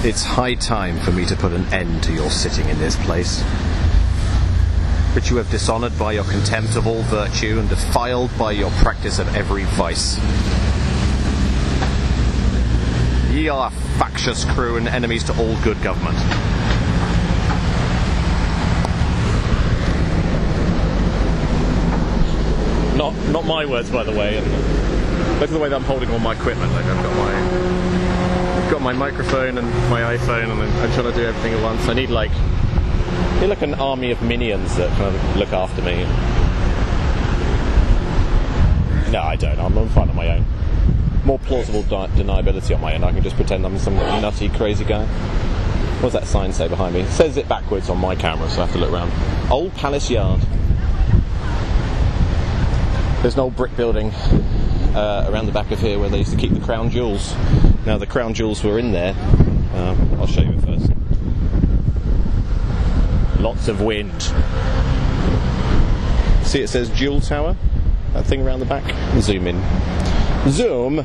It's high time for me to put an end to your sitting in this place, which you have dishonoured by your contempt of all virtue and defiled by your practice of every vice. Ye are a factious crew and enemies to all good government. Not my words, by the way. And look at the way that I'm holding all my equipment. Like I've got my microphone and my iPhone, and I'm trying to do everything at once. I need like an army of minions that kind of look after me. No, I don't. I'm fine on my own. More plausible deniability on my own. I can just pretend I'm some nutty, crazy guy. What does that sign say behind me? It says it backwards on my camera, so I have to look around. Old Palace Yard. There's an old brick building around the back of here where they used to keep the crown jewels. Now the crown jewels were in there. I'll show you it first. Lots of wind. See, it says Jewel Tower. That thing around the back. Zoom in. Zoom.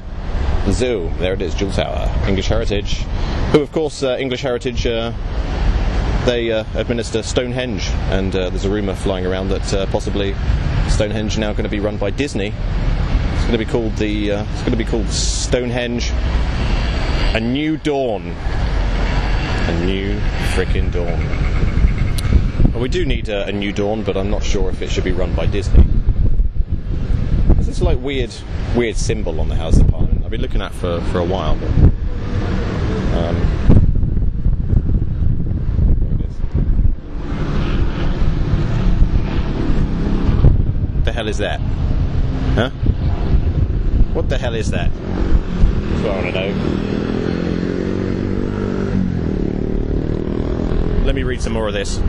Zoom. There it is, Jewel Tower. English Heritage. Who, of course, English Heritage. They administer Stonehenge, and there's a rumour flying around that possibly Stonehenge now going to be run by Disney. It's going to be called Stonehenge A New Dawn. A new frickin' dawn. Well, we do need a new dawn, but I'm not sure if it should be run by Disney. There's this like weird symbol on the House of Parliament I've been looking at for a while, but what the hell is that? Huh? What the hell is that? That's what I want to know. Let me read some more of this.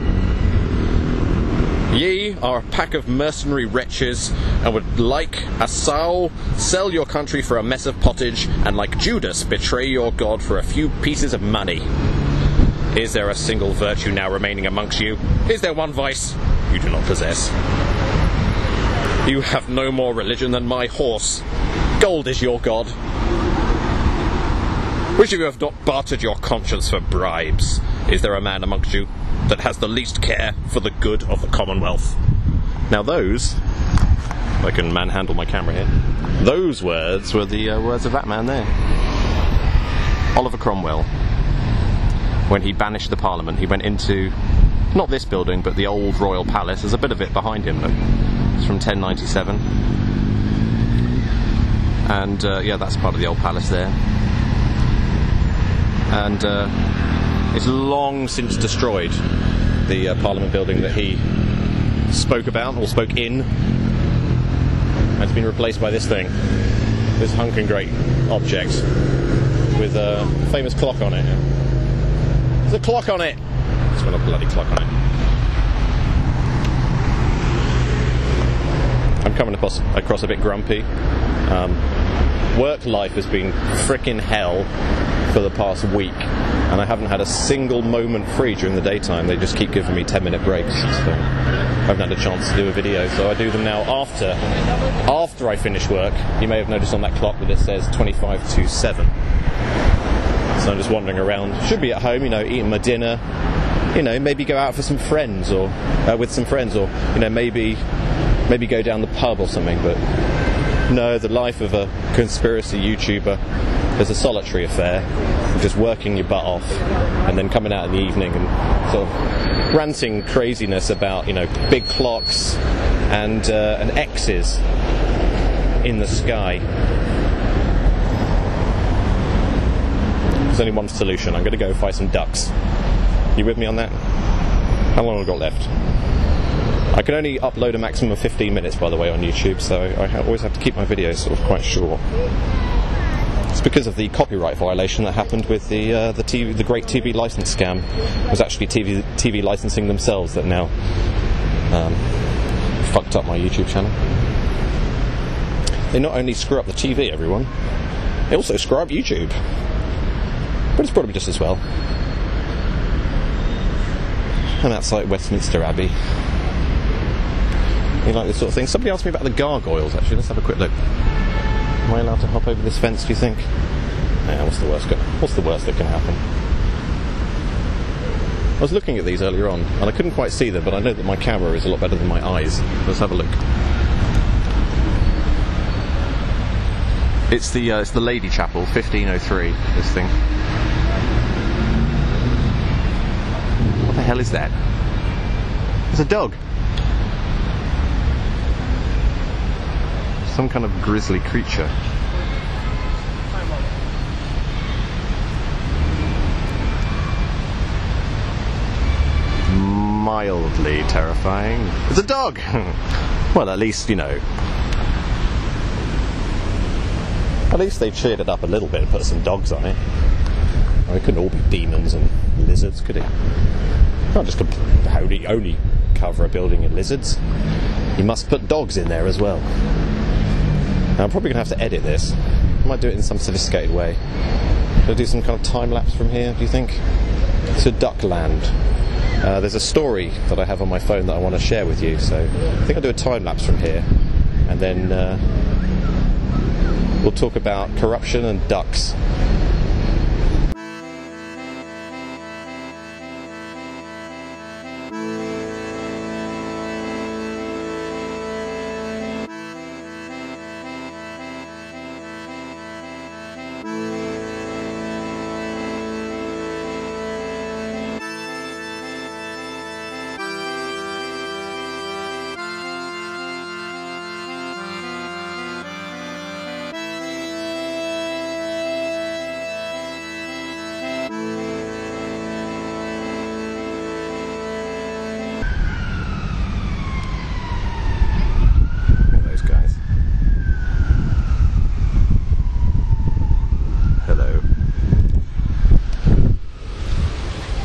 Ye are a pack of mercenary wretches, and would like a sow sell your country for a mess of pottage, and like Judas betray your God for a few pieces of money. Is there a single virtue now remaining amongst you? Is there one vice you do not possess? You have no more religion than my horse. Gold is your God. Which of you have not bartered your conscience for bribes? Is there a man amongst you that has the least care for the good of the Commonwealth? Now those, I can manhandle my camera here, those words were the words of that man there. Oliver Cromwell. When he banished the Parliament, he went into, not this building, but the old Royal Palace. There's a bit of it behind him, look. It's from 1097. And yeah, that's part of the old palace there. And it's long since destroyed, the Parliament building that he spoke about, or spoke in. And it's been replaced by this thing, this hunking great object, with a famous clock on it. There's a clock on it! There's got a bloody clock on it. I'm coming across a bit grumpy. Work life has been frickin' hell for the past week, and I haven't had a single moment free during the daytime. They just keep giving me 10-minute breaks, so I haven't had a chance to do a video, so I do them now after I finish work. You may have noticed on that clock that it says 25 to 7. So I'm just wandering around. Should be at home, you know, eating my dinner, you know, maybe go out for some friends, or with some friends, or, you know, maybe go down the pub or something. But no, the life of a conspiracy YouTuber is a solitary affair, just working your butt off and then coming out in the evening and sort of ranting craziness about, you know, big clocks and X's in the sky. There's only one solution. I'm going to go fight some ducks. You with me on that? How long have I got left? I can only upload a maximum of 15 minutes, by the way, on YouTube, so I always have to keep my videos sort of quite short. It's because of the copyright violation that happened with the great TV license scam. It was actually TV licensing themselves that now fucked up my YouTube channel. They not only screw up the TV, everyone, they also screw up YouTube. But it's probably just as well. I'm outside Westminster Abbey. You like this sort of thing? Somebody asked me about the gargoyles, actually. Let's have a quick look. Am I allowed to hop over this fence, do you think? Yeah, what's the worst that can happen? I was looking at these earlier on, and I couldn't quite see them, but I know that my camera is a lot better than my eyes. Let's have a look. It's the Lady Chapel, 1503, this thing. What the hell is that? It's a dog. Some kind of grisly creature. Mildly terrifying. It's a dog! Well, at least, you know. At least they cheered it up a little bit and put some dogs on it. It couldn't all be demons and lizards, could it? You can't just only cover a building in lizards. You must put dogs in there as well. Now, I'm probably going to have to edit this. I might do it in some sophisticated way. Should I do some kind of time lapse from here, do you think? To Duckland. There's a story that I have on my phone that I want to share with you, so I think I'll do a time lapse from here, and then we'll talk about corruption and ducks.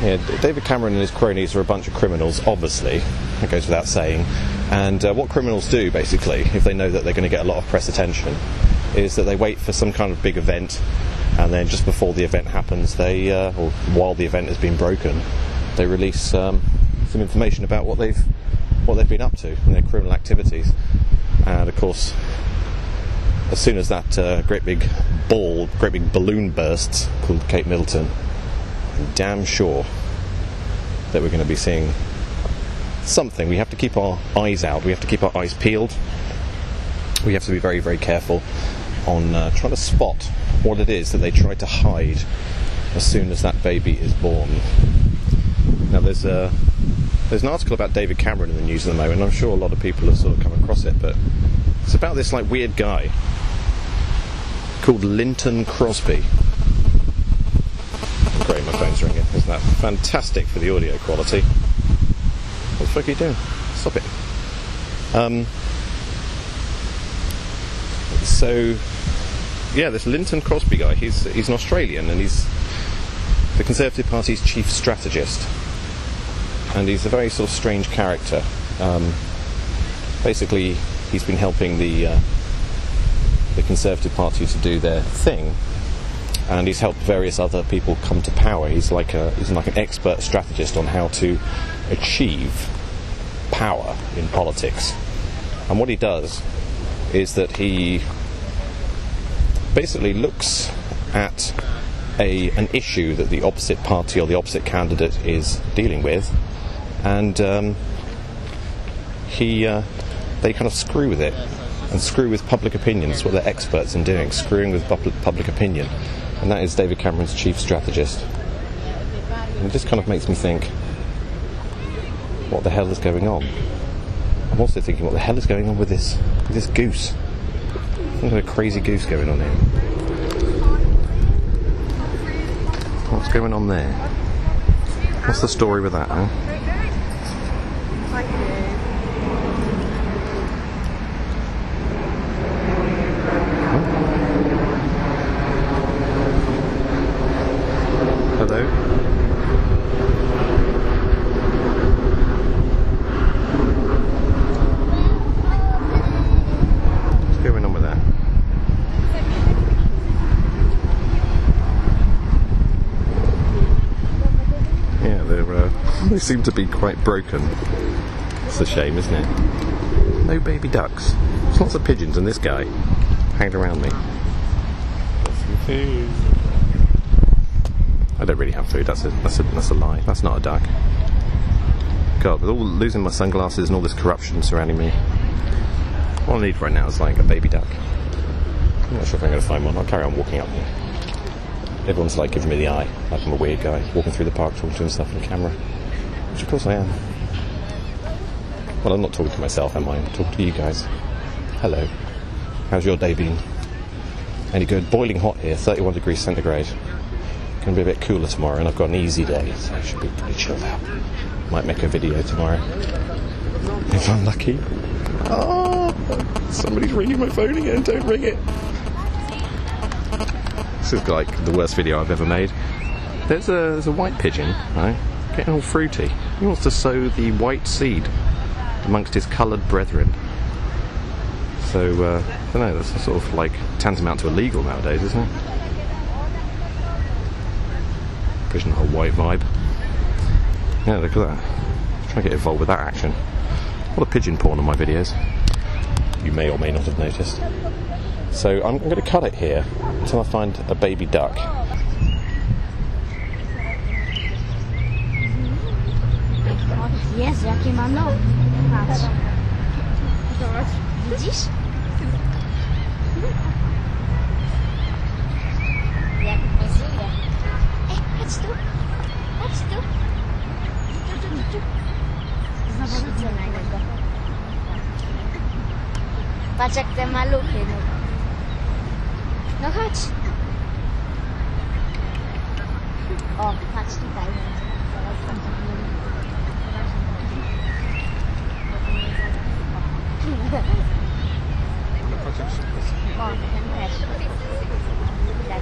Yeah, David Cameron and his cronies are a bunch of criminals, obviously. That goes without saying. And what criminals do, basically, if they know that they're going to get a lot of press attention, is that they wait for some kind of big event, and then just before the event happens, or while the event has been broken, they release some information about what they've been up to and their criminal activities. And of course, as soon as that great big balloon bursts, called Cape Middleton, I'm damn sure that we're going to be seeing something. We have to keep our eyes out. We have to keep our eyes peeled. We have to be very, very careful on trying to spot what it is that they try to hide as soon as that baby is born. Now, there's an article about David Cameron in the news at the moment. I'm sure a lot of people have sort of come across it, but it's about this like weird guy called Lynton Crosby. Great, my phone's ringing. Isn't that fantastic for the audio quality? What the fuck are you doing? Stop it. So, yeah, this Lynton Crosby guy, he's an Australian, and he's the Conservative Party's chief strategist. And he's a very sort of strange character. Basically, he's been helping the Conservative Party to do their thing, and he's helped various other people come to power. He's like an expert strategist on how to achieve power in politics. And what he does is that he basically looks at an issue that the opposite party or the opposite candidate is dealing with, and they kind of screw with it and screw with public opinion. That's what they're experts in doing, screwing with public opinion. And that is David Cameron's chief strategist. And it just kind of makes me think, what the hell is going on? I'm also thinking, what the hell is going on with this goose? Some kind of crazy goose going on here. What's going on there? What's the story with that, huh? Thank you. Hello? What's going on with that? Yeah, they seem to be quite broken. It's a shame, isn't it? No baby ducks. There's lots of pigeons and this guy hanging around me. I don't really have food. That's a lie. That's not a duck. God, with all losing my sunglasses and all this corruption surrounding me, what I need right now is like a baby duck. I'm not sure if I'm going to find one. I'll carry on walking up here. Everyone's like giving me the eye, like I'm a weird guy walking through the park talking to himself on camera, which of course I am. Well, I'm not talking to myself, am I? I'm talking to you guys. Hello. How's your day been? Any good? Boiling hot here, 31 degrees centigrade. Going to be a bit cooler tomorrow, and I've got an easy day, so I should be pretty chilled out. Might make a video tomorrow, if I'm lucky. Oh, somebody's ringing my phone again, don't ring it. This is like the worst video I've ever made. There's a white pigeon, right, getting all fruity. He wants to sow the white seed amongst his coloured brethren. So, I don't know, that's sort of like tantamount to illegal nowadays, isn't it? Pushing the whole white vibe. Yeah, look at that. Try to get involved with that action. A lot of pigeon porn on my videos. You may or may not have noticed. So I'm going to cut it here until I find a baby duck. Jezu, jakie ma nogi. Patrz. Widzisz? Jak pozuje. Chodź tu. Chodź tu. Tu. Zobaczcie na niego. Patrz jak te maluchy. No chodź. O, patrz tutaj. Zaraz tam o, ten też.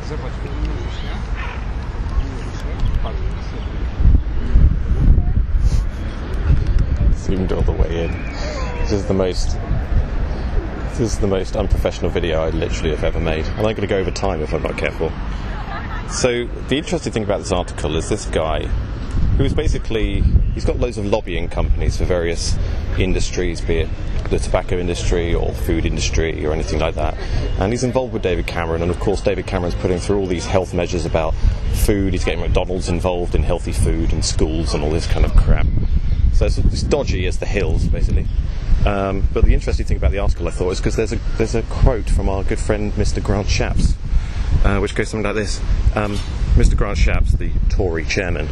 Zobacz, możesz, nie? Patrz. Zoomed all the way in. This is the most unprofessional video I literally have ever made. And I'm going to go over time if I'm not careful. So the interesting thing about this article is this guy, who is basically, he's got loads of lobbying companies for various industries, be it the tobacco industry or food industry or anything like that. And he's involved with David Cameron, and of course David Cameron's putting through all these health measures about food. He's getting McDonald's involved in healthy food and schools and all this kind of crap. So it's dodgy as the hills, basically. But the interesting thing about the article, I thought, is because there's a quote from our good friend Mr. Grant Shapps, which goes something like this. Mr. Grant Shapps, the Tory chairman,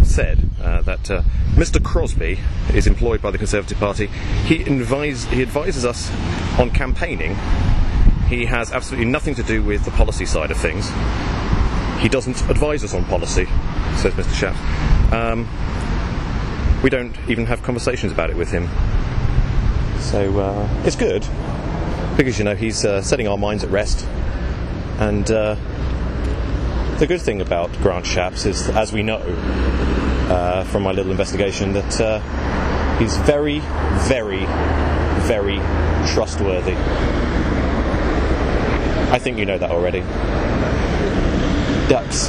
said that Mr. Crosby is employed by the Conservative Party. He advises us on campaigning. He has absolutely nothing to do with the policy side of things. He doesn't advise us on policy, says Mr. Shapps. We don't even have conversations about it with him. So it's good, because, you know, he's setting our minds at rest. And the good thing about Grant Shapps is, as we know from my little investigation, that he's very, very, very trustworthy. I think you know that already. Ducks.